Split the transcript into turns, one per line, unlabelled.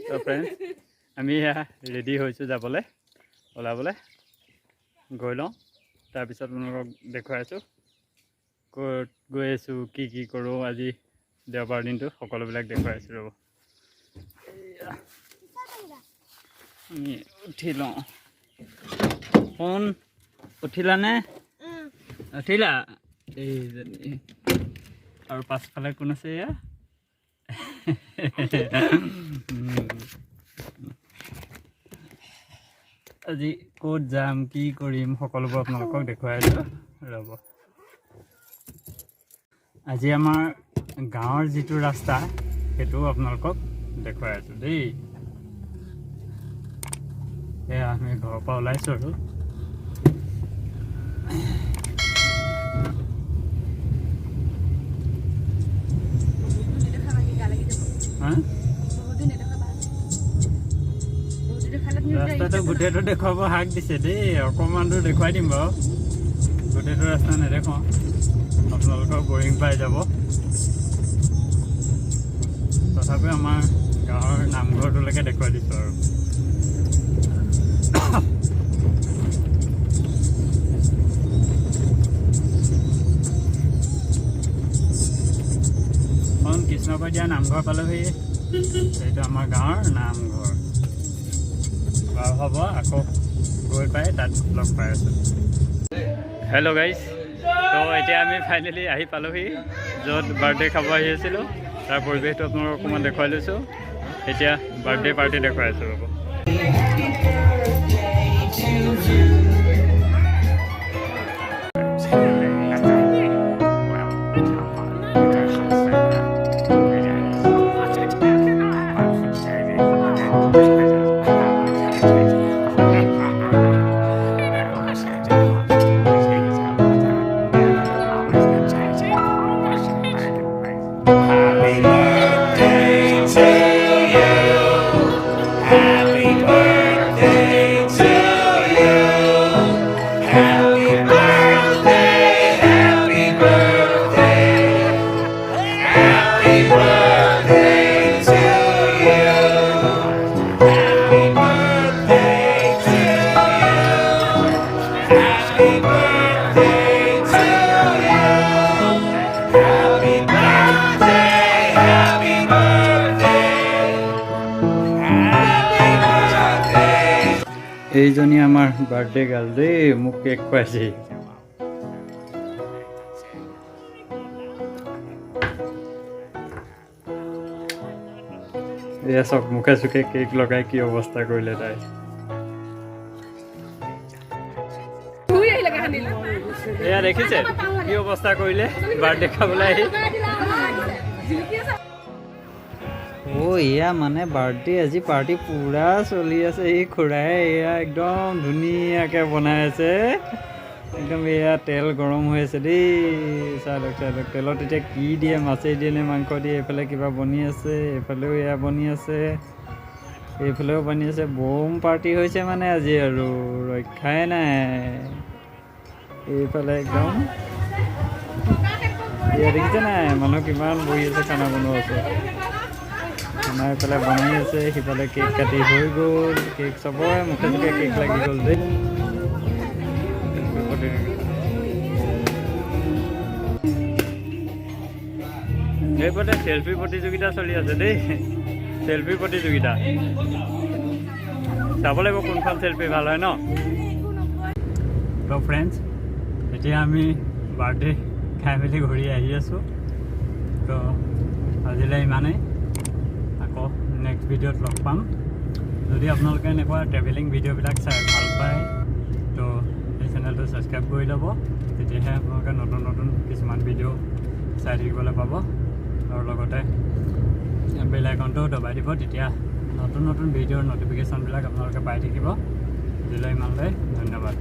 তো ফ্ৰেণ্ডছ আমি ৰেডি হৈছোঁ যাবলৈ ওলাবলৈ গৈ লওঁ তাৰপিছত আপোনালোকক দেখুৱাই আছোঁ ক'ত গৈ আছোঁ কি কৰোঁ আজি দেওবাৰ দিনটো সকলোবিলাক দেখুৱাই আছোঁ ৰ'ব আমি উঠি লওঁ ফোন উঠিলানে উঠিলা এইজনী আৰু পাছফালে কোন আছে এয়া আজি ক'ত যাম কি কৰিম সকলোবোৰ আপোনালোকক দেখুৱাই আছোঁ ৰ'ব আজি আমাৰ গাঁৱৰ যিটো ৰাস্তা সেইটো আপোনালোকক দেখুৱাই আছোঁ দেই এয়া আমি ঘৰৰ পৰা ওলাইছোঁ আৰু ৰাস্তাটো গোটেইটো দেখুৱাব হাক দিছে দেই অকণমান দূৰ দেখুৱাই দিম বাৰু গোটেইটো ৰাস্তা নেদেখাওঁ আপোনালোকৰ বৰিং পাই যাব তথাপিও আমাৰ গাঁৱৰ নামঘৰটোলৈকে দেখুৱাই দিছোঁ আৰু কৃষ্ণকৈ দিয়া নামঘৰ পালোহি এইটো আমাৰ গাঁৱৰ নামঘৰ বাৰু হ'ব আকৌ গৈ পাই তাত লগ পাই আছোঁ হেল্ল' গাইজ তো এতিয়া আমি ফাইনেলি আহি পালোহি য'ত বাৰ্থডে খাব আহি আছিলোঁ তাৰ পৰিৱেশটো আপোনালোকক অকণমান দেখুৱাই লৈছোঁ এতিয়া বাৰ্থডে পাৰ্টি দেখুৱাই আছোঁ ৰ'ব এইজনী আমাৰ বাৰ্থডে গাৰ্ল দেই মোক কেক খুৱাইছে এয়া চব মুখে চুখে কেক লগাই কি অৱস্থা কৰিলে তাই এয়া দেখিছে কি অৱস্থা কৰিলে বাৰ্থডে খাবলৈ আহি এয়া মানে বাৰ্থডে আজি পাৰ্টি পুৰা চলি আছে এই খুৰাই এয়া একদম ধুনীয়াকৈ বনাই আছে একদম এয়া তেল গৰম হৈ আছে দেই চাই লওক তেলত এতিয়া কি দিয়ে মাছেই দিয়ে নে মাংস দিয়ে এইফালে কিবা বনি আছে এইফালেও এয়া বনি আছে এইফালেও বনি আছে বম পাৰ্টি হৈছে মানে আজি আৰু ৰক্ষাই নাই এইফালে একদম এয়া দেখিছে নাই মানুহ কিমান বহি আছে খানা বনোৱা আছে খানা এইফালে বনাই আছে সিফালে কেক কাটি হৈ গ'ল কেক চবৰে মুখে মুখে কেক লাগি গ'ল দেই এইফালে চেল্ফি প্ৰতিযোগিতা চলি আছে দেই চেল্ফি প্ৰতিযোগিতা চাব লাগিব কোনখন চেল্ফি ভাল হয় ন তো ফ্ৰেণ্ডছ এতিয়া আমি বাৰ্থডে খাই মেলি ঘূৰি আহি আছোঁ তো আজিলৈ ইমানেই আকৌ নেক্সট ভিডিঅ'ত লগ পাম যদি আপোনালোকে এনেকুৱা ট্ৰেভেলিং ভিডিঅ'বিলাক চাই ভাল পায় তো এই চেনেলটো ছাবস্ক্ৰাইব কৰি ল'ব তেতিয়াহে আপোনালোকে নতুন নতুন কিছুমান ভিডিঅ' চাই থাকিবলৈ পাব আৰু লগতে বেল আইকনটোও দবাই দিব তেতিয়া নতুন নতুন ভিডিঅ'ৰ নটিফিকেশ্যনবিলাক আপোনালোকে পাই থাকিব আজিলৈ ইমানলৈ ধন্যবাদ